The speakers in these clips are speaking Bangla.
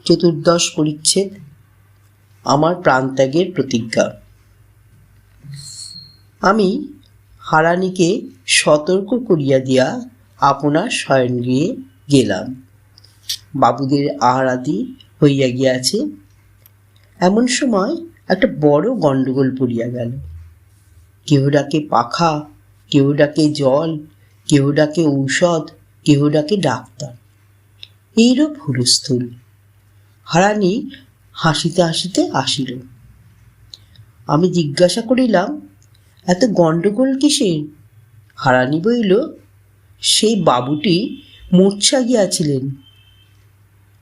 চতুর্দশ পরিচ্ছেদ। আমার প্রাণত্যাগের প্রতিজ্ঞা। আমি হারানিকে সতর্ক করিয়া দিয়া আপনার শয়নগৃহে গেলাম। বাবুদের আহারাদি হইয়া গিয়াছে। এমন সময় একটা বড় গণ্ডগোল পড়িয়া গেল। কেহ ডাকে পাখা, কেহ ডাকে জল, কেহ ডাকে ঔষধ, কেহ ডাকে ডাক্তার। এইরূপ হুলস্থুল। হারানি হাসিতে হাসিতে আসিল। আমি জিজ্ঞাসা করিলাম, এত গণ্ডগোল কিসের? হারানি বলিল, সেই বাবুটি মূর্ছা গিয়াছিলেন।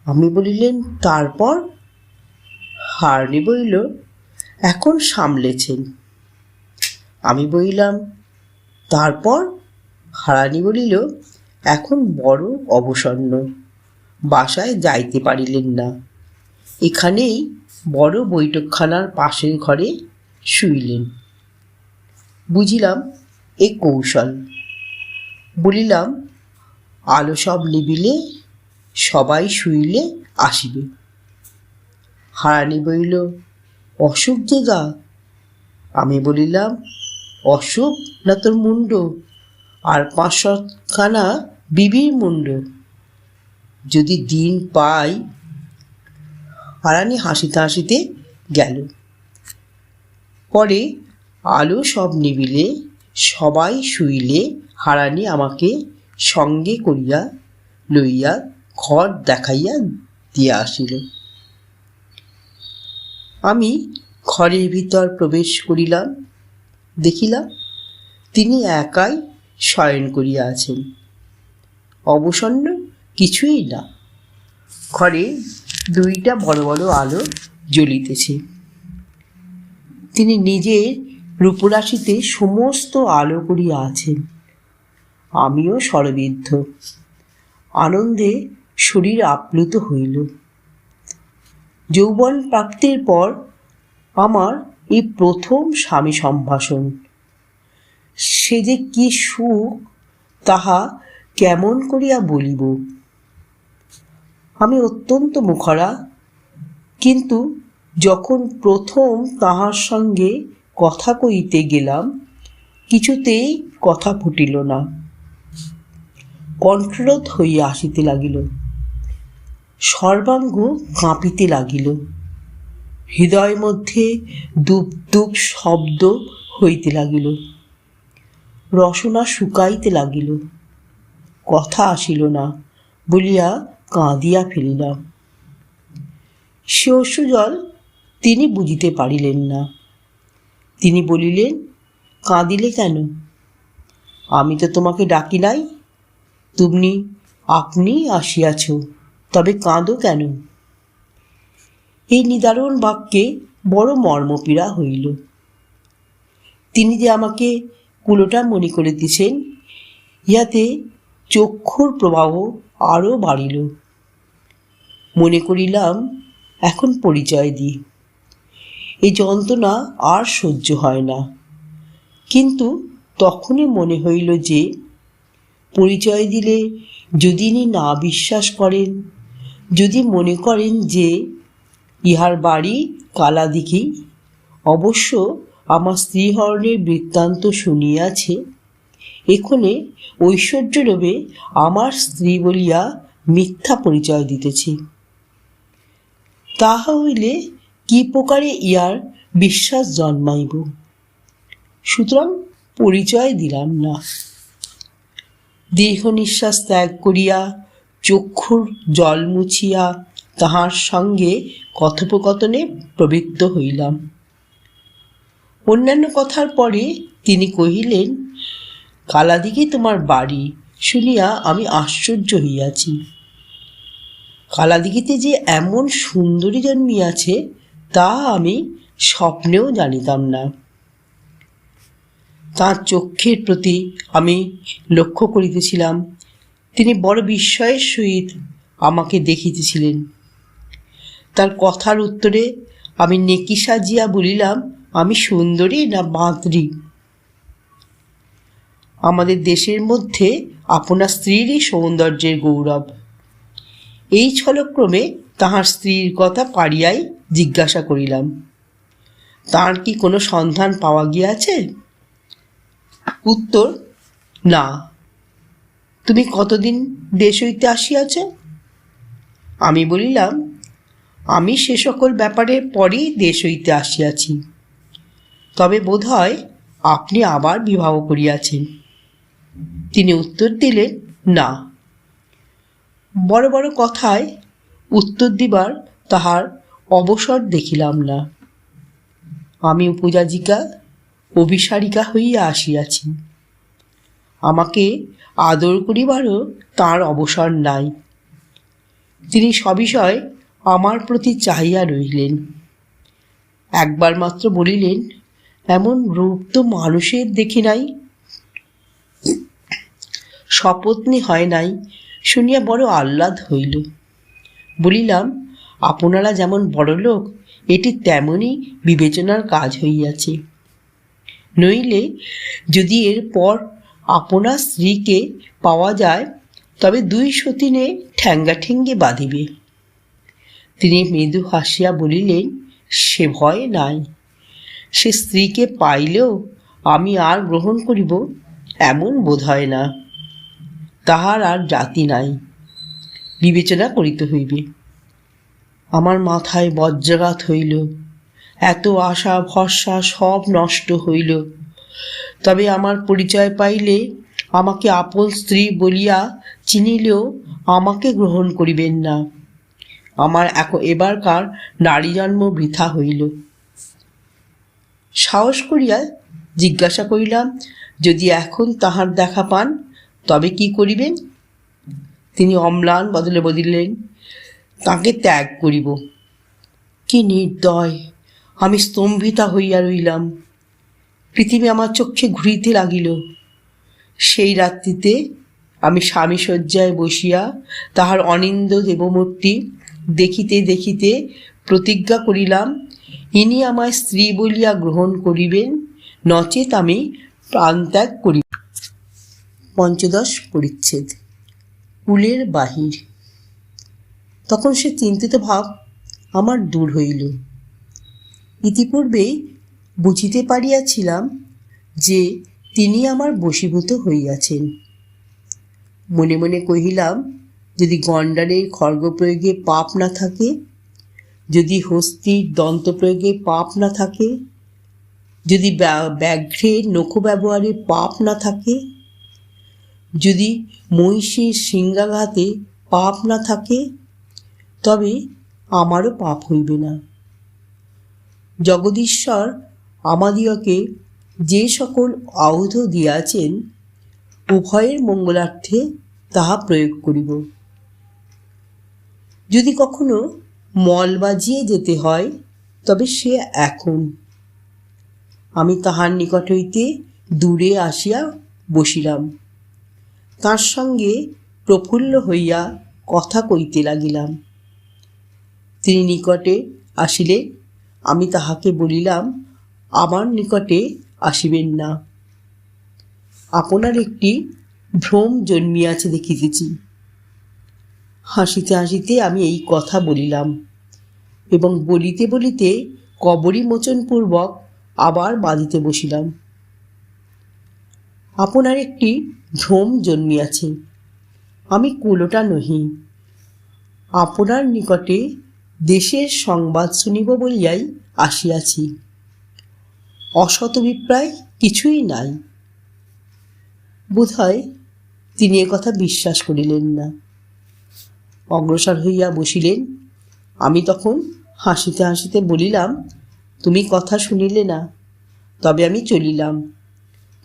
আমি বলিলেন, তারপর? হারানি বলিল, এখন সামলেছেন। আমি বলিলাম, তারপর? হারানি বলিল, এখন বড় অবসন্ন, বাসায় যাইতে পারিলেন না। এখানেই বড় বৈঠকখানার পাশের ঘরে শুইলেন। বুঝিলাম এ কৌশল। বলিলাম, আলো সব নিবিলে সবাই শুইলে আসিবে। হারানি বলিল, অসুখ যে গা। আমি বলিলাম, অসুখ না তোর মুন্ড, আর ৫০০খানা বিবির মুন্ড যদি দিন পাই। হারানি হাসিতে হাসিতে গেল। পরে আলো সব নিবিলে সবাই শুইলে হারানি আমাকে সঙ্গে করিয়া লইয়া ঘর দেখাইয়া দিয়া আসিল। আমি ঘরের ভিতর প্রবেশ করিলাম। দেখিলাম তিনি একাই শয়ন করিয়া আছেন। অবসন্ন কিছুই না। ঘরে দুইটা বড় বড় আলো জ্বলিতেছে। তিনি নিজের রূপরাশিতে সমস্ত আলো করিয়া আছেন। আমিও শরবিদ্ধ। আনন্দে শরীর আপ্লুত হইল। যৌবন প্রাপ্তির পর আমার এই প্রথম স্বামী সম্ভাষণ। সে যে কি সুখ তাহা কেমন করিয়া বলিব। আমি অত্যন্ত মুখরা, কিন্তু যখন প্রথম তাহার সঙ্গে কথা কইতে গেলাম কিছুতেই কথা ফুটিল না। কণ্ঠরোধ হইয়া আসিতে লাগিল। সর্বাঙ্গ কাঁপিতে লাগিল। হৃদয় মধ্যে দুপ দুপ শব্দ হইতে লাগিল। রসনা শুকাইতে লাগিল। কথা আসিল না বলিয়া কাঁদিয়া ফেলিলাম। সে অশ্রুজল তিনি বুঝিতে পারিলেন না। তিনি বলিলেন, কাঁদিলে কেন? আমি তো তোমাকে ডাকি নাই, তুমি আপনি আসিয়াছ, তবে কাঁদো কেন? এই নিদারুণ বাক্যে বড় মর্মপীড়া হইল। তিনি যে আমাকে কুলোটা মনে করিতেছেন, ইহাতে চক্ষুর প্রবাহ আরও বাড়িল। মনে করিলাম, এখন পরিচয় দিই। এই যন্ত্রণা আর সহ্য হয় না। কিন্তু তখনই মনে হইল যে পরিচয় দিলে যদি ইনি না বিশ্বাস করেন, যদি মনে করেন যে ইহার বাড়ি কালাদিঘি, অবশ্য আমার স্ত্রীহরণের বৃত্তান্ত শুনিয়াছে, এক্ষণে ঐশ্বর্যলোভে আমার স্ত্রী বলিয়া মিথ্যা পরিচয় দিতেছে, তাহা হইলে কি প্রকারে ইহার বিশ্বাস জন্মাইব। সুতরাং পরিচয় দিলাম না। দীর্ঘ নিঃশ্বাস ত্যাগ করিয়া চক্ষুর জল মুছিয়া তাহার সঙ্গে কথোপকথনে প্রবৃত্ত হইলাম। অন্যান্য কথার পরে তিনি কহিলেন, কালাদিঘি তোমার বাড়ি শুনিয়া আমি আশ্চর্য হইয়াছি। কালাদিঘিতে যে এমন সুন্দরী জন্মিয়াছে তা আমি স্বপ্নেও জানিতাম না। তাঁর চক্ষের প্রতি আমি লক্ষ্য করিতেছিলাম। তিনি বড় বিস্ময়ের সহিত আমাকে দেখিতেছিলেন। তার কথার উত্তরে আমি নেকি সাজিয়া বলিলাম, আমি সুন্দরী না বাঁদরি? আমাদের দেশের মধ্যে আপনার স্ত্রীরই সৌন্দর্যের গৌরব। এই ছলক্রমে তাহার স্ত্রীর কথা পাড়িয়াই জিজ্ঞাসা করিলাম, তার কি কোনো সন্ধান পাওয়া গিয়াছে? উত্তর, না। তুমি কতদিন দেশ হইতে আসিয়াছ? আমি বলিলাম, আমি সে সকল ব্যাপারে পরেই দেশ হইতে আসিয়াছি, তবে বোধ হয় আপনি আবার বিবাহ করিয়াছেন। তিনি উত্তর দিলেন, না। বড় বড় কথায় উত্তর দিবার তাহার অবসর দেখিলাম না। আমি উপযাজিকা অভিসারিকা হইয়া আসিয়াছি, আমাকে আদর করিবারও তাঁর অবসর নাই। তিনি সবিষয় আমার প্রতি চাহিয়া রইলেন। একবার মাত্র বলিলেন, এমন রূপ তো মানুষের দেখি নাই। সপত্নী হয় নাই শুনিয়া বড় আহ্লাদ হইল। বলিলাম, আপনারা যেমন বড়লোক, এটি তেমনই বিবেচনার কাজ হইয়াছে। নইলে যদি এরপর আপনার স্ত্রীকে পাওয়া যায়, তবে দুই সতীনে ঠ্যাঙ্গাঠেঙ্গে বাঁধিবে। তিনি মৃদু হাসিয়া বলিলেন, সে ভয় নাই। সে স্ত্রীকে পাইলেও আমি আর গ্রহণ করিব এমন বোধ হয় না। তাহার আর জাতি নাই, বিবেচনা করিতে হইবে। আমার মাথায় বজ্রাঘাত হইল। এত আশা ভরসা সব নষ্ট হইল। তবে আমার পরিচয় পাইলে আমাকে আপন স্ত্রী বলিয়া চিনিলেও আমাকে গ্রহণ করিবেন না। আমার এবারকার নারী জন্ম বৃথা হইল। সাহস করিয়া জিজ্ঞাসা করিলাম, যদি এখন তাহার দেখা পান তবে কি করিবেন? তিনি অম্লান বদলে বলিলেন, তাকে ত্যাগ করিব। কি নির্দয়! আমি স্তম্ভিতা হইয়া রইলাম। পৃথিবী আমার চক্ষে ঘুরিতে লাগিল। সেই রাত্রিতে আমি স্বামী শয্যায় বসিয়া তাহার অনিন্দ দেবমূর্তি দেখিতে দেখিতে প্রতিজ্ঞা করিলাম, ইনি আমায় স্ত্রী বলিয়া গ্রহণ করিবেন, নচেত আমি প্রাণত্যাগ করিব। পঞ্চদশ পরিচ্ছেদ। কুলের বাহির। তখন সে চিন্তিত ভাব আমার দূর হইল। ইতিপূর্বেই বুঝিতে পারিয়াছিলাম যে তিনি আমার বশীভূত হইয়াছেন। মনে মনে কহিলাম, যদি গণ্ডারের খড়্গপ্রয়োগে পাপ না থাকে, যদি হস্তির দন্তপ্রয়োগে পাপ না থাকে, যদি ব্যাঘ্রের নখ ব্যবহারে পাপ না থাকে, যদি মহিষীর সিংহাঘাতে পাপ না থাকে, তবে আমারও পাপ হইবে না। জগদীশ্বর আমাদিগকে যে সকল আয়ুধ দিয়াছেন, উভয়ের মঙ্গলার্থে তাহা প্রয়োগ করিব। যদি কখনো মল বাজিয়ে যেতে হয়, তবে সে এখন। আমি তাহার নিকট হইতে দূরে আসিয়া বসিলাম। তার সঙ্গে প্রফুল্ল হইয়া কথা কইতে লাগিলাম। তিনি নিকটে আসিলে আমি তাহাকে বলিলাম, আমার নিকটে আসিবেন না। আপনার একটি ভ্রম জন্মিয়াছে দেখিতেছি। হাসিতে হাসিতে আমি এই কথা বলিলাম এবং বলিতে বলিতে কবরী মোচনপূর্বক আবার বাঁধিতে বসিলাম। আপনার একটি ভ্রম জন্মিয়াছে, আমি কুলোটা নহি। আপনার নিকটে দেশের সংবাদ শুনিব বলিয়াই আসিয়াছি। অসৎ অভিপ্রায় কিছুই নাই। বোধহয় তিনি কথা বিশ্বাস করিলেন না। অগ্রসর হইয়া বসিলেন। আমি তখন হাসিতে হাসিতে বলিলাম, তুমি কথা শুনিলে না, তবে আমি চলিলাম।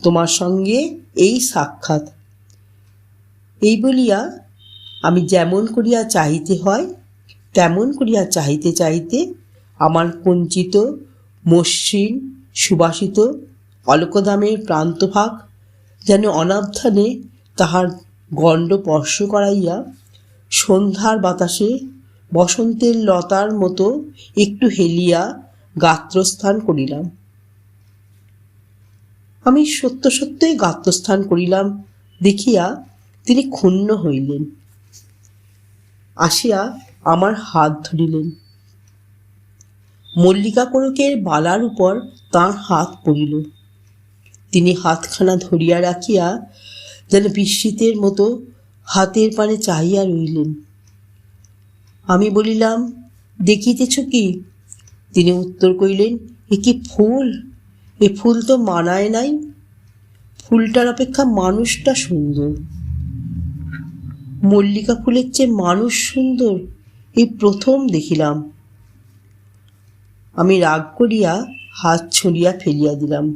তোমার সঙ্গে এই সাক্ষাৎ। এই বলিয়া আমি যেমন করিয়া চাহিতে হয় তেমন করিয়া চাহিতে চাহিতে আমার কুঞ্চিত মসৃণ সুবাসিত অলকদামের প্রান্তভাগ যেন অনাবধানে তাহার গণ্ড স্পর্শ করাইয়া সন্ধ্যার বাতাসে বসন্তের লতার মতো একটু হেলিয়া গাত্রস্থান করিলাম। আমি সত্য সত্যই গাত্রস্থান করিলাম দেখিয়া তিনি ক্ষুণ্ণ হইলেন। আসিয়া আমার হাত ধরিলেন। মল্লিকা কোরকের বালার উপর তাঁর হাত পড়িল। তিনি হাতখানা ধরিয়া রাখিয়া যেন বিস্মিতের মতো হাতের পানে চাহিয়া রইলেন। আমি বলিলাম, দেখিতেছ কি? তিনি উত্তর করিলেন, এ কি ফুল! এ ফুল তো মানায় নাই। ফুলটার অপেক্ষা মানুষটা সুন্দর। মল্লিকা ফুলের চেয়ে মানুষ সুন্দর এই প্রথম দেখিলাম। আমি রাগ করিয়া হাত ছড়িয়া ফেলিয়া দিলাম,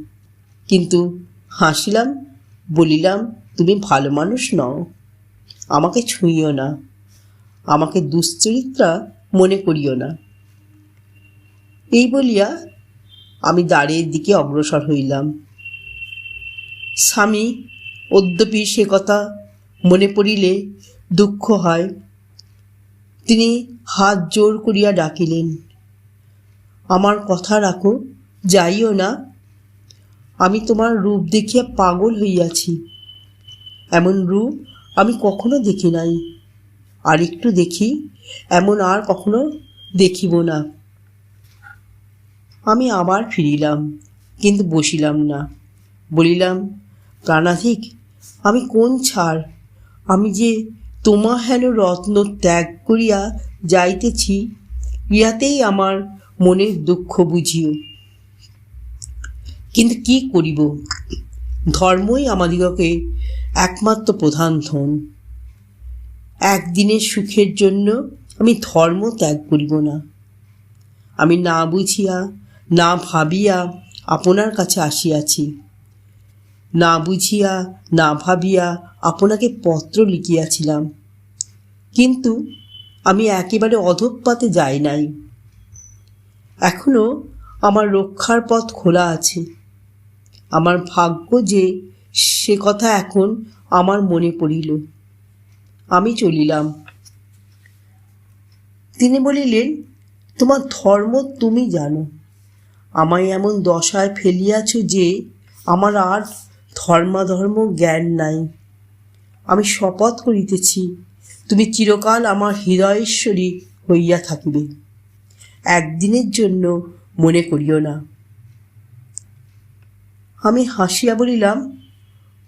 কিন্তু হাসিলাম, বলিলাম, তুমি ভালো মানুষ নও, আমাকে ছুঁইও না, আমাকে দুশ্চরিত্রা মনে করিও না। এই বলিয়া আমি দ্বারের দিকে অগ্রসর হইলাম। স্বামী অদ্যপি সে কথা মনে পড়িলে দুঃখ হয়। তিনি হাত জোর করিয়া ডাকিলেন, আমার কথা রাখো, যাইও না। আমি তোমার রূপ দেখিয়া পাগল হইয়াছি। এমন রূপ আমি কখনো দেখি নাই। আর একটু দেখি, এমন আর কখনো দেখিব না। আমি আবার ফিরিলাম, কিন্তু বসিলাম না। বলিলাম, প্রাণাধিক, আমি কোন ছাড়! আমি যে তোমা হেন রত্ন ত্যাগ করিয়া যাইতেছি, ইহাতেই আমার মনের দুঃখ বুঝিও। কিন্তু কি করিব? ধর্মই আমাদিগকে একমাত্র প্রধান ধন। একদিনের সুখের জন্য আমি ধর্ম ত্যাগ করিব না। আমি না বুঝিয়া না ভাবিয়া আপনার কাছে আসিয়াছি। না বুঝিয়া না ভাবিয়া আপনাকে পত্র লিখিয়াছিলাম, কিন্তু আমি একেবারে অধঃপাতে যাই নাই। এখনো আমার রক্ষার পথ খোলা আছে। আমার ভাগ্য যে সে কথা এখন আমার মনে পড়িল। আমি চলিলাম। তিনি বলিলেন, তোমার ধর্ম তুমি জানো। আমায় এমন দশায় ফেলিয়াছ যে আমার আর ধর্মাধর্ম জ্ঞান নাই। আমি শপথ করিতেছি, তুমি চিরকাল আমার হৃদয়েশ্বরী হইয়া থাকিবে। একদিনের জন্য মনে করিও না। আমি হাসিয়া বলিলাম,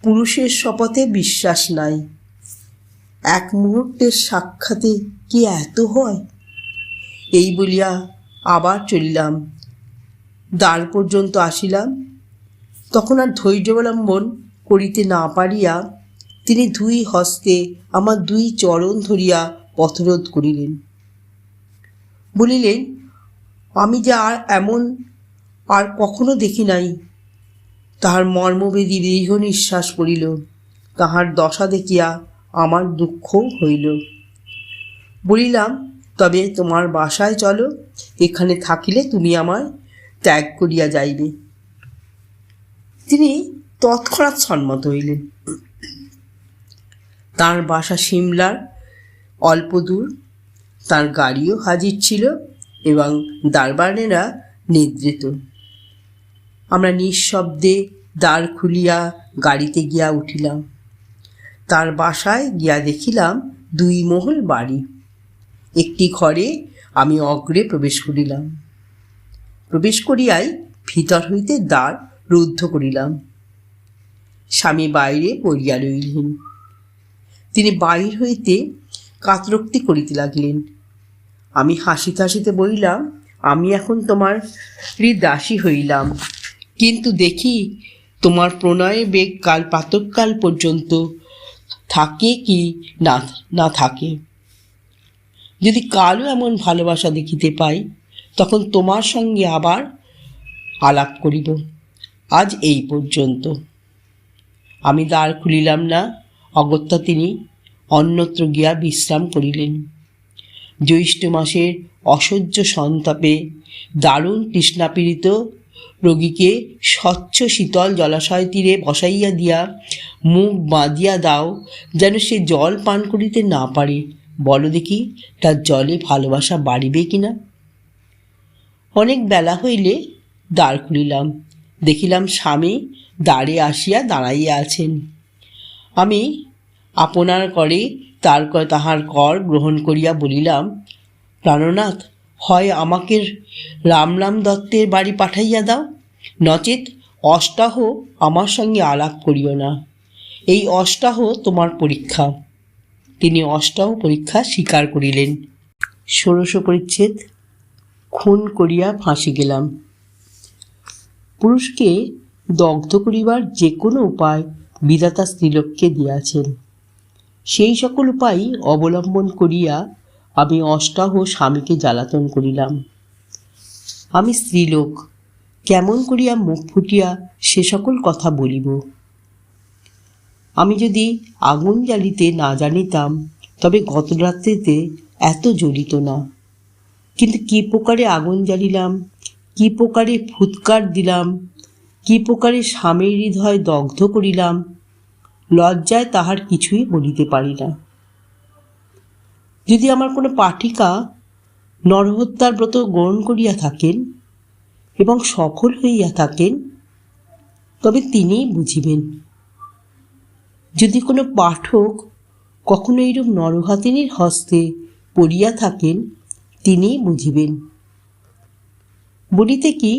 পুরুষের শপথে বিশ্বাস নাই। এক মুহূর্তের সাক্ষাতে কি এত হয়? এই বলিয়া আবার চলিলাম। দ্বার পর্যন্ত আসিলাম। তখন আর ধৈর্য অবলম্বন করিতে না পারিয়া তিনি দুই হস্তে আমার দুই চরণ ধরিয়া পথরোধ করিলেন। বলিলেন, আমি যে আর এমন আর কখনো দেখি নাই। তাহার মর্মবেদী দীর্ঘ নিঃশ্বাস পড়িল। তাহার দশা দেখিয়া আমার দুঃখ হইল। বলিলাম, তবে তোমার বাসায় চলো, এখানে থাকিলে তুমি আমায় ত্যাগ করিয়া যাইবে। তিনি তৎক্ষণাৎ সম্মত হইলেন। তাঁর বাসা সিমলার অল্প দূর। তাঁর গাড়িও হাজির ছিল এবং দারবানেরা নিদ্রিত। আমরা নিঃশব্দে দ্বার খুলিয়া গাড়িতে গিয়া উঠিলাম। তার বাসায় গিয়া দেখিলাম দুই মহল বাড়ি। একটি ঘরে আমি অগ্রে প্রবেশ করিলাম। প্রবেশ করিয়াই ভিতর হইতে দ্বার রুদ্ধ করিলাম। স্বামী বাইরে পড়িয়া রইলেন। তিনি বাহির হইতে কাতরোক্তি করিতে লাগলেন। আমি হাসিতে হাসিতে বলিলাম, আমি এখন তোমার দাসী হইলাম, কিন্তু দেখি তোমার প্রণয়ের বেগ কাল প্রাতঃকাল পর্যন্ত থাকে কি না থাকে। যদি কালও এমন ভালোবাসা দেখিতে পাই, তখন তোমার সঙ্গে আবার আলাপ করিব। আজ এই পর্যন্ত। আমি দ্বার খুলিলাম না। অগত্যা তিনি অন্যত্র গিয়া বিশ্রাম করিলেন। জ্যৈষ্ঠ মাসের অসহ্য সন্তাপে দারুণ তৃষ্ণাপীড়িত রোগীকে স্বচ্ছ শীতল জলাশয় তীরে বসাইয়া দিয়া মুখ বাঁধিয়া দাও, যেন সে জল পান করিতে না পারে। বলো দেখি, তার জলে ভালোবাসা বাড়িবে কিনা? অনেক বেলা হইলে দ্বার খুলিলাম। দেখিলাম স্বামী দ্বারে আসিয়া দাঁড়াইয়া আছেন। আমি আপনার করে তাহার কর গ্রহণ করিয়া বলিলাম, প্রাণনাথ, হয় আমাকে রামরাম দত্তের বাড়ি পাঠাইয়া দাও, নচেত অষ্টাহ আমার সঙ্গে আলাপ করিও না। এই অষ্টাহ তোমার পরীক্ষা। তিনি অষ্টাহ পরীক্ষা স্বীকার করিলেন। ১৬ পরিচ্ছেদ। খুন করিয়া ফাঁসি গেলাম। পুরুষকে দগ্ধ করিবার যে কোনো উপায় বিধাতা স্ত্রীলোককে দিয়াছেন। সেই সকল উপায় অবলম্বন করিয়া আমি অষ্টাহ স্বামীকে জ্বালাতন করিলাম। আমি স্ত্রীলোক, কেমন করিয়া মুখ ফুটিয়া সে সকল কথা বলিব? আমি যদি আগুন জ্বালিতে না জানিতাম তবে গত রাত্রিতে এত জ্বলিত না। কিন্তু কি প্রকারে আগুন জ্বালিলাম, কি প্রকারে ফুৎকার দিলাম, কি প্রকারে স্বামীর হৃদয় দগ্ধ করিলাম, লজ্জায় তাহার কিছুই বলিতে পারি না। যদি আমার কোনো পাঠিকা নরহত্যার ব্রত গ্রহণ করিয়া থাকেন এবং সফল হইয়া থাকেন, তবে তিনিই বুঝিবেন। যদি কোনো পাঠক কখনো এইরূপ নরঘাতিনীর হস্তে পড়িয়া থাকেন, তিনিই বুঝিবেন। বলিতে কি,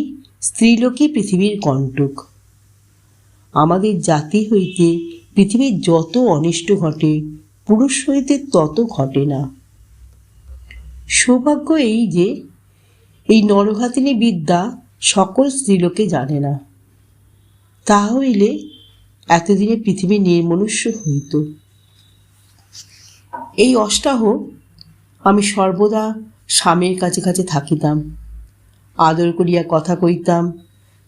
স্ত্রীলোকই পৃথিবীর কণ্টক। আমাদের জাতি হইতে পৃথিবীর যত অনিষ্ট ঘটে, পুরুষ হইতে তত ঘটে না। সৌভাগ্য এই যে এই নরঘাতিনী বিদ্যা সকল স্ত্রীলোকে জানে না। তাহা হইলে এতদিনে পৃথিবী নির্মনুষ্য হইত। এই অষ্টাহ আমি সর্বদা স্বামীর কাছে কাছে থাকিতাম, আদর করিয়া কথা কইতাম,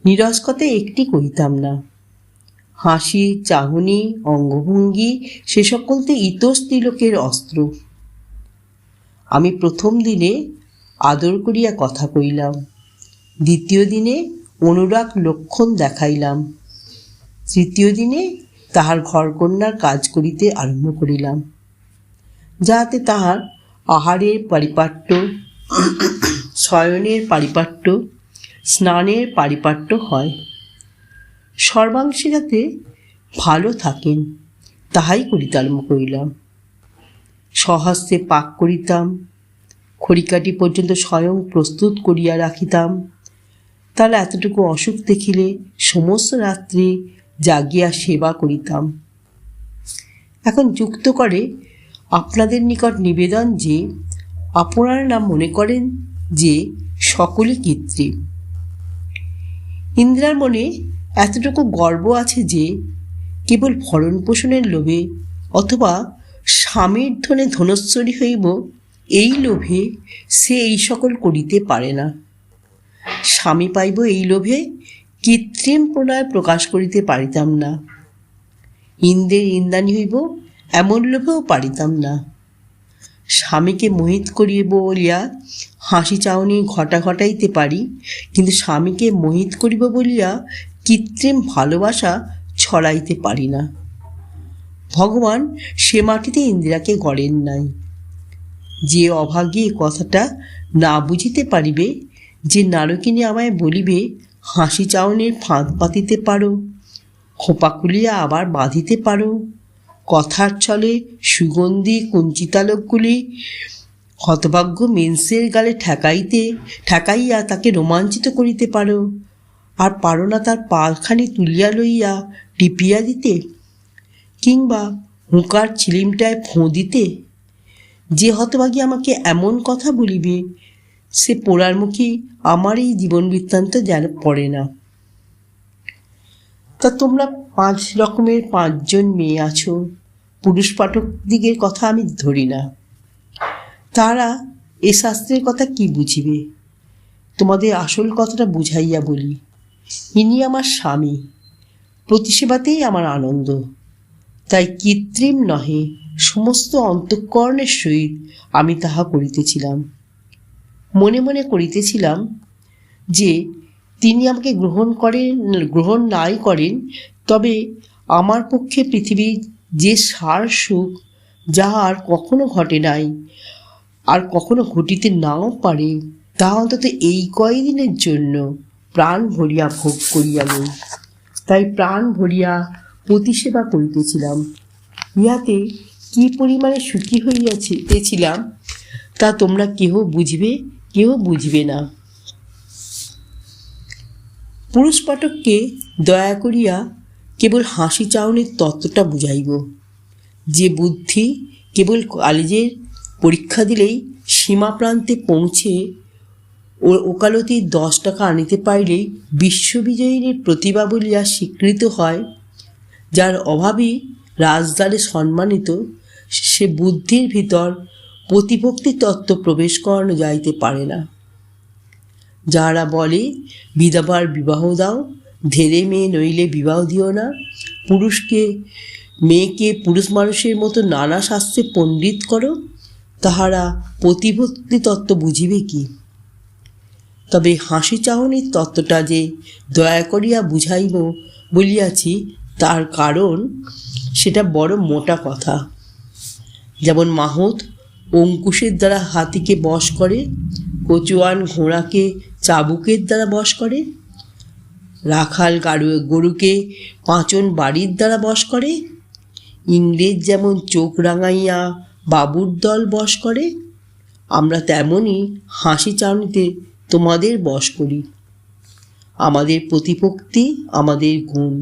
নীরস কথা একটি কইতাম না। হাসি, চাহনি, অঙ্গভঙ্গি সে সকলতে ইতস্ত্রীলোকের অস্ত্র। আমি প্রথম দিনে আদর করিয়া কথা কইলাম, দ্বিতীয় দিনে অনুরাগ লক্ষণ দেখাইলাম, তৃতীয় দিনে তাহার ঘরকন্যার কাজ করিতে আরম্ভ করিলাম, যাহাতে তাহার আহারের পারিপাট্য, শয়নের পারিপাট্য, স্নানের পারিপাট্য হয়। সর্বাংশে যাতে ভালো থাকেন তাহাই করিতে আরম্ভ করিলাম। স্বহস্তে পাক করিতাম, খড়িকাঠি পর্যন্ত স্বয়ং প্রস্তুত করিয়া রাখিতাম। তাহলে এতটুকু অসুখ দেখিলে সমস্ত রাত্রি জাগিয়া সেবা করিতাম। এখন যুক্ত করে আপনাদের নিকট নিবেদন যে আপনারা না মনে করেন যে সকলই কৃত্রিম। ইন্দ্রার মনে এতটুকু গর্ব আছে যে কেবল ভরণ পোষণের লোভে অথবা স্বামীর ধনে ধনশ্বরী হইব এই লোভে সে এই সকল করিতে পারে না। স্বামী পাইব এই লোভে কৃত্রিম প্রণয় প্রকাশ করিতে পারিতাম না। ইন্দ্রের ইন্দ্রাণী হইব এমন লোভেও পারিতাম না। স্বামীকে মোহিত করিব বলিয়া হাসি চাউনি ঘটা ঘটাইতে পারি, কিন্তু স্বামীকে মোহিত করিব বলিয়া কৃত্রিম ভালোবাসা ছড়াইতে পারি না। ভগবান সে মাটিতে ইন্দিরাকে গড়েন নাই। যে অভাগী কথাটা না বুঝিতে পারিবে, যে নারকিনী আমায় বলিবে হাসি চাউনির ফাঁদ পাতিতে পারো, খোপা খুলিয়া আবার বাঁধিতে পারো, কথার ছলে সুগন্ধি কুঞ্চিতালোকগুলি হতভাগ্য মেন্সের গালে ঠেকাইয়া তাকে রোমাঞ্চিত করিতে পারো, আর পারো না তার পালখানি তুলিয়া লইয়া টিপিয়া দিতে, কিংবা হুঁকার চিলিমটায় ফোঁ দিতে। যে হতভাগী আমাকে এমন কথা বলিবে, সে পোড়ার মুখে আমার এই জীবন বৃত্তান্ত যেন পড়ে না। তা তোমরা 5 রকমের 5 জন মেয়ে আছো, পুরুষ পাঠক দিগের কথা আমি ধরি না। তারা এ শাস্ত্রের কথা কি বুঝিবে? তোমাদের আসল কথাটা বুঝাইয়া বলি। ইনি আমার স্বামী, প্রতিসেবাতেই আমার আনন্দ। তাই কৃত্রিম নহে, সমস্ত অন্তঃকরণের সহিত আমি তাহা করিতেছিলাম। মনে মনে করিতেছিলাম যে তিনি আমাকে গ্রহণ নাই করেন, তবে আমার পক্ষে পৃথিবীর যে সার সুখ যাহা আর কখনো ঘটে নাই, আর কখনো ঘটিতে নাও পারে, তাহা অন্তত এই কয়দিনের জন্য প্রাণ ভরিয়া ভোগ করিয়া লই। তাই প্রাণ ভরিয়া প্রতিসেবা করিতেছিলাম। ইহাতে কি পরিমাণে সুখী হইয়াছিলাম তা তোমরা কেহ বুঝবে, কেহ বুঝবে না। পুরুষ পাঠককে দয়া করিয়া কেবল হাসি চাউনির তত্ত্বটা বুঝাইব, যে বুদ্ধি কেবল কলেজের পরীক্ষা দিলেই সীমা প্রান্তে পৌঁছে ওকালতির 10 টাকা আনিতে পারিলেই বিশ্ববিজয়ীর প্রতিভা বলিয়া স্বীকৃত হয়, যার অভাবই রাজদ্বারে সম্মানিত, সে বুদ্ধির ভিতর প্রতিভক্তি তত্ত্ব প্রবেশ করানো যাইতে পারে না। যারা বলে বিধবার বিবাহ দাও, ধেরে মেয়ে নইলে বিবাহ দিও না, মেয়েকে পুরুষ মানুষের মতো নানা শাস্ত্রে পণ্ডিত করো, তাহারা প্রতিভক্তি তত্ত্ব বুঝিবে কি? তবে হাসি চাহনির তত্ত্বটা যে দয়া করিয়া বুঝাইব বলিয়াছি, তার কারণ সেটা বড় মোটা কথা। যেমন মাহত অঙ্কুশের দ্বারা হাতিকে বশ করে, কচুয়ান ঘোড়াকে চাবুকের দ্বারা বশ করে, রাখাল গরুকে পাঁচন বাড়ির দ্বারা বশ করে, ইংরেজ যেমন চোখ রাঙাইয়া বাবুর দল বশ করে, আমরা তেমনই হাসি চাউনিতে তোমাদের বশ করি। আমাদের প্রতিপত্তি, আমাদের গুণ।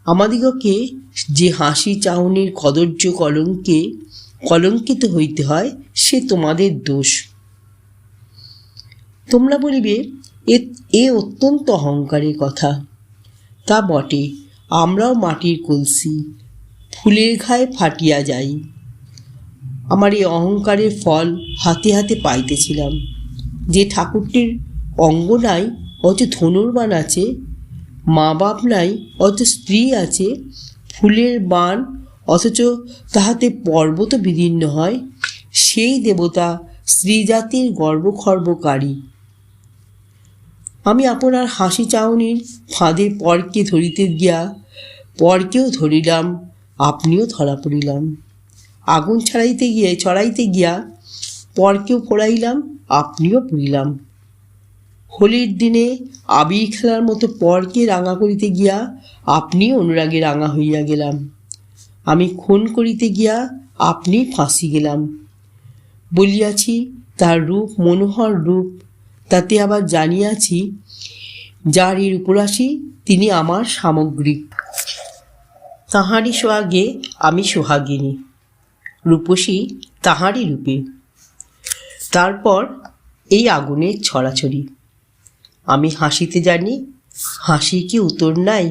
আমাদিগকে যে হাসি চাউনির কদর্য কলঙ্কে কলঙ্কিত হইতে হয়, সে তোমাদের দোষ। তোমরা বলিবে এ অত্যন্ত অহংকারের কথা। তা বটে, আমরাও মাটির কলসি, ফুলের ঘায়ে ফাটিয়া যাই। আমার এই অহংকারের ফল হাতে হাতে পাইতেছিলাম। যে ঠাকুরটির অঙ্গ নাই অথচ ধনুর্বাণ আছে, মা বাপ নাই অথচ স্ত্রী আছে, ফুলের বাণ অথচ তাহাতে পর্বত বিদীর্ণ হয়, সেই দেবতা স্ত্রীজাতির গর্বখর্বকারী। আমি আপনার হাসি চাউনির ফাঁদে পরকে ধরিতে গিয়া পরকেও ধরিলাম, আপনিও ধরা পড়িলাম। আগুন ছড়াইতে গিয়া পরকেও পোড়াইলাম, আপনিও পুড়িলাম। হোলির দিনে আবির খেলার মতো পরকে রাঙা করিতে গিয়া আপনিও অনুরাগে রাঙা হইয়া গেলাম। আমি খুন করিতে গিয়া আপনি ফাঁসি গেলাম। বলিয়াছি তার রূপ মনোহর রূপ, তাতে আবার জানিয়াছি যার এই রূপরাশি তিনি আমার সামগ্রিক। তাহারই সোহাগে আমি সোহাগিনী, রূপসী তাহারই রূপে। তারপর এই আগুনের ছড়াছড়ি। আমি হাসিতে জানি, হাসির কি উত্তর নাই?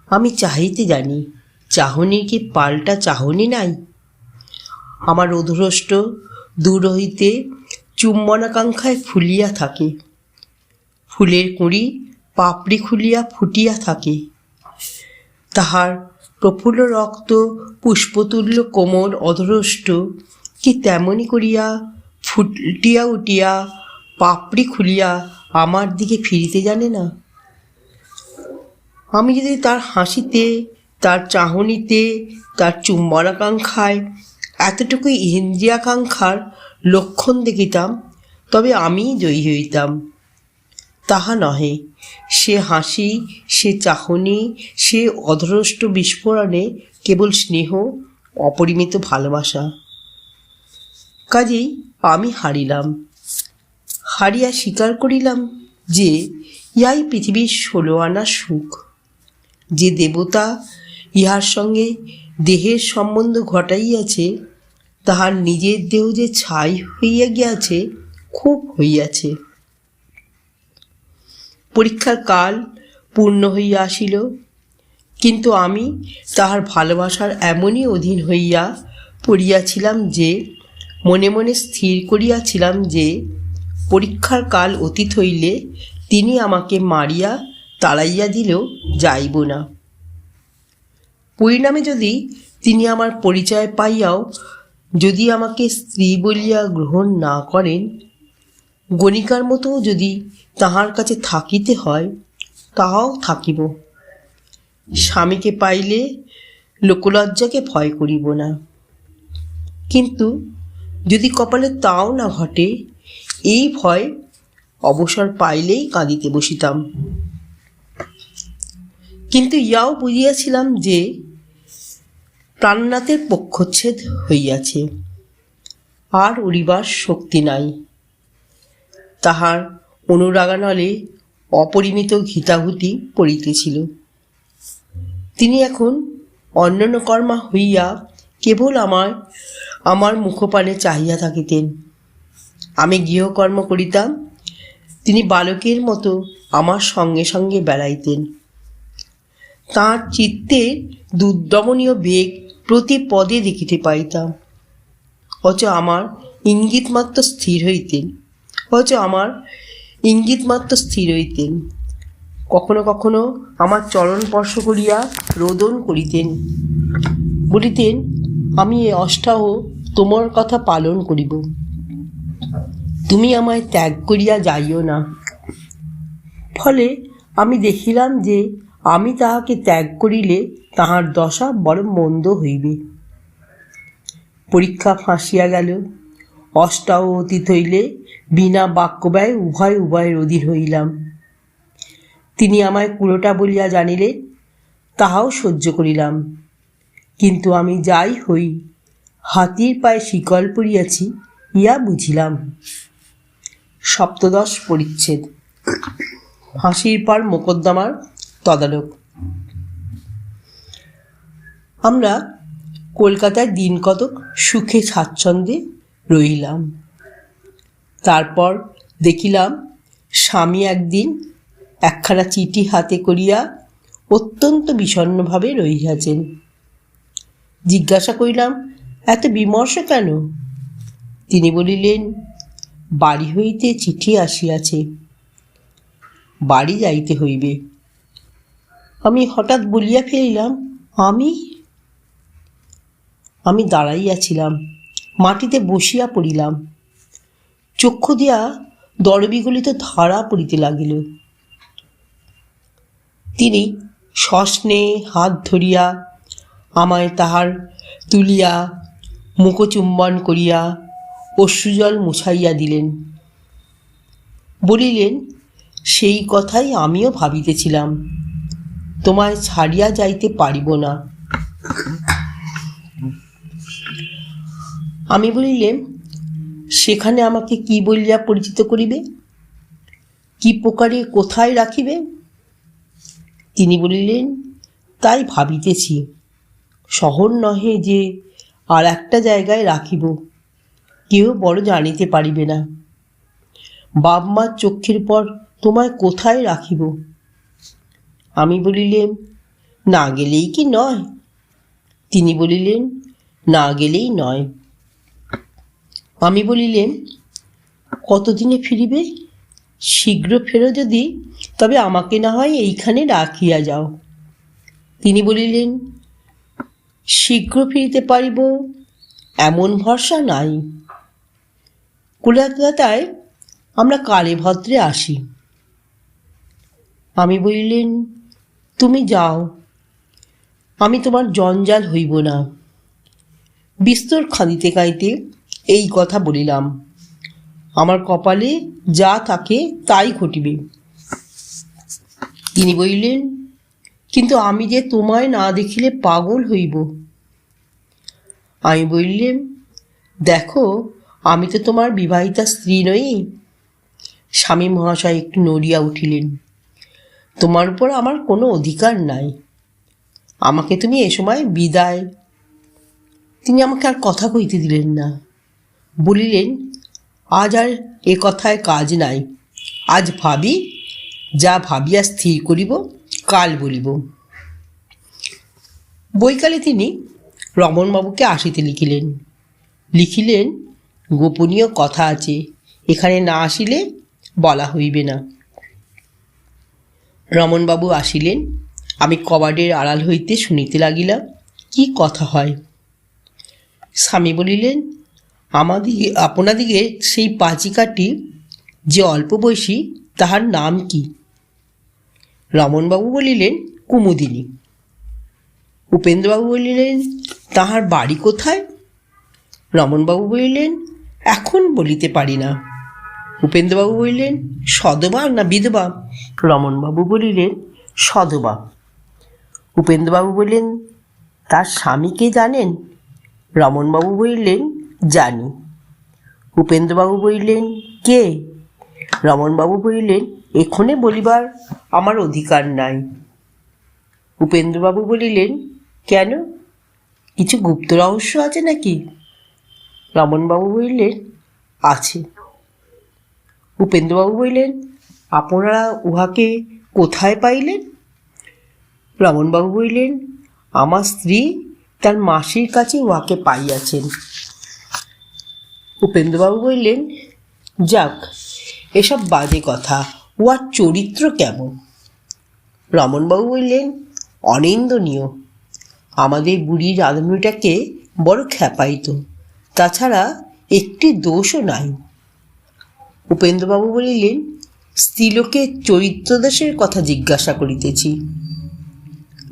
আমি চাহিতে জানি, চাহনির কি পাল্টা চাহনি নাই? আমার অধরষ্ট দূর হইতে চুম্বনাকাঙ্ক্ষায় ফুলিয়া থাকে, ফুলের কুঁড়ি পাপড়ি খুলিয়া ফুটিয়া থাকে। তাহার প্রফুল্ল রক্ত পুষ্পতুল্য কোমল অধরষ্ট কি তেমনি করিয়া ফুটিয়া উঠিয়া পাপড়ি খুলিয়া আমার দিকে ফিরিতে জানে না? আমি যদি তার হাসিতে, তার চাহনিতে, তার চুম্বনাকাঙ্ক্ষায় এতটুকুই ইন্দ্রিয়াকাঙ্ক্ষার লক্ষণ দেখিতাম, তবে আমি জয়ী হইতাম। তাহা নহে। সে হাসি, সে চাহনি, সে অধরষ্ট বিস্ফোরণে কেবল স্নেহ, অপরিমিত ভালোবাসা। কাজেই আমি হারিলাম। হারিয়া স্বীকার করিলাম যে ইহাই পৃথিবীর 16 আনা সুখ। যে দেবতা ইহার সঙ্গে দেহের সম্বন্ধ ঘটাইয়াছে, তাহার নিজের দেহ যে ছাই হইয়া গিয়াছে, খুব হইয়াছে। পরীক্ষার কাল পূর্ণ হইয়া আসিল, কিন্তু আমি তাহার ভালোবাসার এমনই অধীন হইয়া পড়িয়াছিলাম যে মনে মনে স্থির করিয়াছিলাম যে পরীক্ষার কাল অতীত হইলে তিনি আমাকে মারিয়া তাড়াইয়া দিলেও যাইব না। পরিণামে যদি তিনি আমার পরিচয় পাইয়াও যদি আমাকে স্ত্রী বলিয়া গ্রহণ না করেন, গণিকার মতো যদি তাহার কাছে থাকিতে হয়, তাহাও থাকিব। স্বামীকে পাইলে লোকলজ্জাকে ভয় করিব না। কিন্তু যদি কপালে তাও না ঘটে, এই ভয় অবসর পাইলেই কাঁদিতে বসিতাম। কিন্তু ইয়াও বুঝিয়াছিলাম যে প্রাণনাথের পক্ষচ্ছেদ হইয়াছে। আর উড়িবার শক্তি নাই। তাহার অনুরাগানলে অপরিমিত ঘৃতাহুতি পড়িতেছিল। তিনি এখন অন্যনকর্মা হইয়া কেবল আমার মুখপানে চাহিয়া থাকিতেন। আমি গৃহকর্ম করিতাম, তিনি বালকের মতো আমার সঙ্গে সঙ্গে বেড়াইতেন। তাঁর চিত্তে দুর্দমনীয় বেগ প্রতি পদে দেখিতে পাইতাম। অথচ আমার ইঙ্গিতমাত্র স্থির হইতেন। কখনো কখনো আমার চরণ স্পর্শ করিয়া রোদন করিতেন, বলিতেন, আমি এ অষ্টাহ তোমার কথা পালন করিব, তুমি আমায় ত্যাগ করিয়া যাইও না। ফলে আমি দেখিলাম যে আমি তাহাকে ত্যাগ করিলে তাহার দশা বড় মন্দ হইবে। পরীক্ষা ফাঁসিয়া গেল। অষ্টাহ অতীত হইলে বিনা বাক্যব্যয় উভয়ের অধীর হইলাম। তিনি আমায় কুড়োটা বলিয়া জানিলে তাহাও সহ্য করিলাম। কিন্তু আমি যাই হই, হাতির পায়ে শিকল পরিয়াছি ইয়া বুঝিলাম। সপ্তদশ পরিচ্ছেদ। ফাঁসির পর মোকদ্দমার তদারক। আমরা কলকাতায় দিন কতক সুখে স্বাচ্ছন্দ্যে রহিলাম। তারপর দেখিলাম স্বামী একদিন একখানা চিঠি হাতে করিয়া অত্যন্ত বিষণ্ণভাবে রহিয়াছেন। জিজ্ঞাসা করিলাম, এত বিমর্ষ কেন? তিনি বলিলেন, বাড়ি হইতে চিঠি আসিয়াছে, বাড়ি যাইতে হইবে। আমি হঠাৎ বলিয়া ফেলিলাম, আমি দাঁড়াইয়াছিলাম, মাটিতে বসিয়া পড়িলাম। চক্ষু দিয়া দরবিগলিত ধারা পড়িতে লাগিল। তিনি সস্নে হাত ধরিয়া আমায় তাহার তুলিয়া মুখচুম্বন করিয়া অশ্রুজল মুছাইয়া দিলেন। বলিলেন, সেই কথাই আমিও ভাবিতেছিলাম, তোমায় ছাড়িয়া যাইতে পারিব না। আমি বলিলেন, সেখানে আমাকে কি বলিয়া পরিচিত করিবে, কি প্রকারে কোথায় রাখিবে? তিনি বলিলেন, তাই ভাবিতেছি, শহর নহে যে আর একটা জায়গায় রাখিব, কেউ বড় জানিতে পারিবে না। বাপ মার চক্ষের পর তোমায় কোথায় রাখিব? আমি বলিলেন, না গেলেই কি নয়? তিনি বলিলেন, না গেলেই নয়। আমি বলিলেন, কতদিনে ফিরিবে? শীঘ্র ফেরো যদি, তবে আমাকে না হয় এইখানে রাখিয়া যাও। তিনি বলিলেন, শীঘ্র ফিরিতে পারিব এমন ভরসা নাই। কলকাতায় আমরা কালে ভদ্রে আসি। আমি বলিলেন, তুমি যাও, আমি তোমার জঞ্জাল হইব না। বিস্তর কাঁদিতে কাঁদিতে এই কথা বলিলাম। আমার কপালে যা থাকে তাই ঘটিবে। তিনি বলিলেন, কিন্তু আমি যে তোমায় না দেখিলে পাগল হইব। আমি বললেন, দেখো, আমি তো তোমার বিবাহিতা স্ত্রী নই। স্বামী মহাশয় একটু নড়িয়া উঠিলেন। তোমার উপর আমার কোনো অধিকার নাই, আমাকে তুমি এ সময় বিদায়। তিনি আমাকে আর কথা কইতে দিলেন না। বলিলেন, আজ আর এ কথায় কাজ নাই, আজ ভাবি, যা ভাবিয়া স্থির করিব কাল বলিব। বৈকালে তিনি রমণবাবুকে আসিতে লিখিলেন, গোপনীয় কথা আছে, এখানে না আসিলে বলা হইবে না। রমণবাবু আসিলেন। আমি কবাডের আড়াল হইতে শুনিতে লাগিলাম কি কথা হয়। স্বামী বলিলেন, আপনাদিগে সেই পাচিকাটি যে অল্প বয়সী, তাহার নাম কি? রমণবাবু বলিলেন, কুমুদিনী। উপেন্দ্রবাবু বলিলেন, তাহার বাড়ি কোথায়? রমণবাবু বলিলেন, এখন বলিতে পারি না। উপেন্দ্রবাবু বলিলেন, সধবা না বিধবা? রমণবাবু বলিলেন, সধবা। উপেন্দ্রবাবু বললেন, তার স্বামীকে জানেন? রমণবাবু বলিলেন, জানি। উপেন্দ্রবাবু বলিলেন, কে? রমনবাবু বলিলেন, এক্ষণে বলিবার আমার অধিকার নাই। উপেন্দ্রবাবু বলিলেন, কেন? কিছু গুপ্ত রহস্য আছে নাকি? রমনবাবু বলিলেন, আছে। উপেন্দ্রবাবু বলিলেন, আপনারা উহাকে কোথায় পাইলেন? রমনবাবু বলিলেন, আমার স্ত্রী তার মাসির কাছে উহাকে পাইয়াছেন। উপেন্দ্রবাবু বললেন, যাক, এসব বাজে কথা, উহার চরিত্র কেমন? রমনবাবু বললেন, অনিন্দনীয়। আমাদের বুড়ি রাঁধুনিটাকে বড় খেপাইত, তাছাড়া একটি দোষও নাই। উপেন্দ্রবাবু বলিলেন, স্ত্রীলোকের চরিত্রদোষের কথা জিজ্ঞাসা করিতেছি।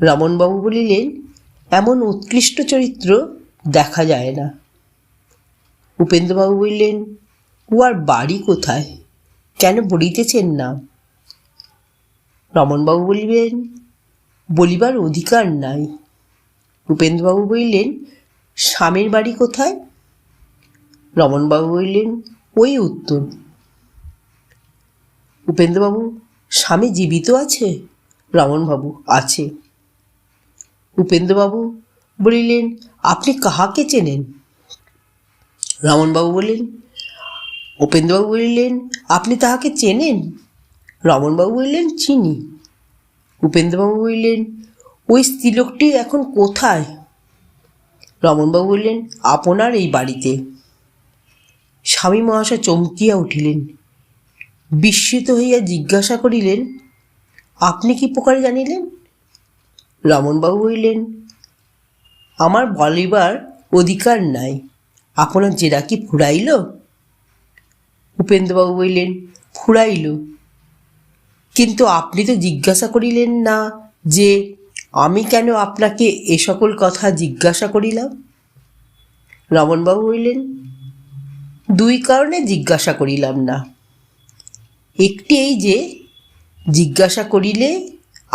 রমনবাবু বলিলেন, এমন উৎকৃষ্ট চরিত্র দেখা যায় না। উপেন্দ্রবাবু বললেন, উহার বাড়ি কোথায়? কেন বলিতেছেন না? রমনবাবু বলিলেন, বলিবার অধিকার নাই। উপেন্দ্রবাবু বললেন, স্বামীর বাড়ি কোথায়? রমনবাবু বললেন, ওই উত্তর। উপেন্দ্রবাবু, স্বামী জীবিত আছে? রমনবাবু, আছে। উপেন্দ্রবাবু বলিলেন, আপনি কাহাকে চেনেন? রমনবাবু বললেন, উপেন্দ্রবাবু বলিলেন, আপনি তাহাকে চেনেন? রমনবাবু বললেন, চিনি। উপেন্দ্রবাবু বললেন, ওই স্ত্রীলোকটি এখন কোথায়? রমনবাবু বললেন, আপনার এই বাড়িতে। স্বামী মহাশয় চমকিয়া উঠিলেন, বিস্মিত হইয়া জিজ্ঞাসা করিলেন, আপনি কি প্রকারে জানিলেন? রমনবাবু বললেন, আমার বলিবার অধিকার নাই। আপনার জেরা কি ফুরাইল? উপেন্দ্রবাবু বললেন, ফুরাইল, কিন্তু আপনি তো জিজ্ঞাসা করিলেন না যে আমি কেন আপনাকে এ সকল কথা জিজ্ঞাসা করিলাম। রমনবাবু বললেন, দুই কারণে জিজ্ঞাসা করিলাম না। একটি এই যে, জিজ্ঞাসা করিলে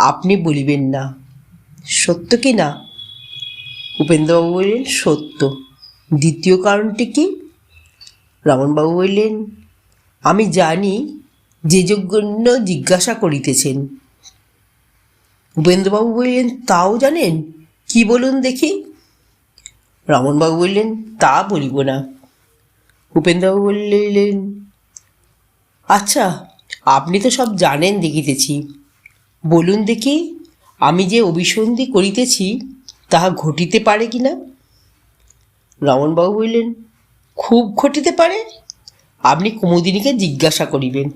আপনি বলিবেন না। সত্য কি না? উপেন্দ্রবাবু বললেন, সত্য। দ্বিতীয় কারণটি কি? রমনবাবু বললেন, আমি জানি যে জন্য জিজ্ঞাসা করিতেছেন। উপেন্দ্রবাবু বললেন, তাও জানেন? কি বলুন দেখি। রমনবাবু বললেন, তা বলিব না। উপেন্দ্রবাবু বললেন, আচ্ছা, আপনি তো সব জানেন দেখিতেছি, বলুন দেখি, আমি যে অভিসন্ধি করিতেছি তাহা ঘটিতে পারে কি না? রমনবাবু বললেন, খুব ঘটিতে পারে, আপনি কুমুদিনীকে জিজ্ঞাসা করিবেন।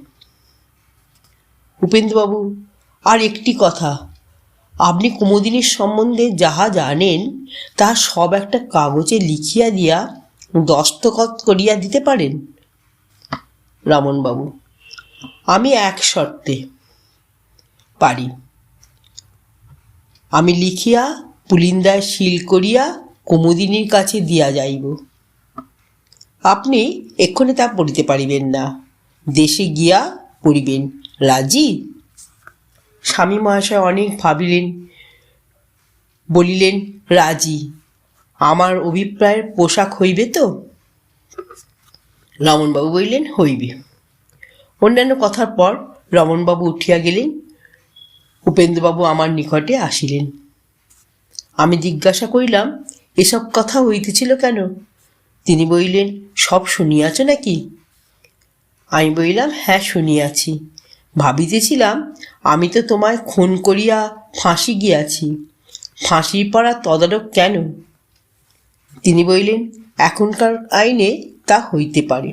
উপেন্দ্রবাবু, আর একটি কথা, আপনি কুমুদিনীর সম্বন্ধে যাহা জানেন তাহা সব একটা কাগজে লিখিয়া দিয়া দস্তখত করিয়া দিতে পারেন? রমনবাবু, আমি এক শর্তে পারি। আমি লিখিয়া পুলিন্দায় সিল করিয়া কুমুদিনীর কাছে দিয়া যাইব। আপনি এক্ষণে তা পড়িতে পারিবেন না, দেশে গিয়া পড়িবেন। রাজি? স্বামী মহাশয় অনেক ভাবিলেন, বলিলেন, রাজি। আমার অভিপ্রায়ের পোশাক হইবে তো? রমনবাবু বলিলেন, হইবে। অন্যান্য কথার পর রমনবাবু উঠিয়া গেলেন। উপেন্দ্রবাবু আমার নিকটে আসিলেন। আমি জিজ্ঞাসা করিলাম, এসব কথা হইতেছিল কেন? তিনি বলিলেন, সব শুনিয়াছ নাকি? আমি বলিলাম, হ্যাঁ, শুনিয়াছি। ভাবিতেছিলাম, আমি তো তোমায় খুন করিয়া ফাঁসি গিয়াছি, ফাঁসির পড়া তদারক কেন? তিনি বলিলেন, এখনকার আইনে তা হইতে পারে।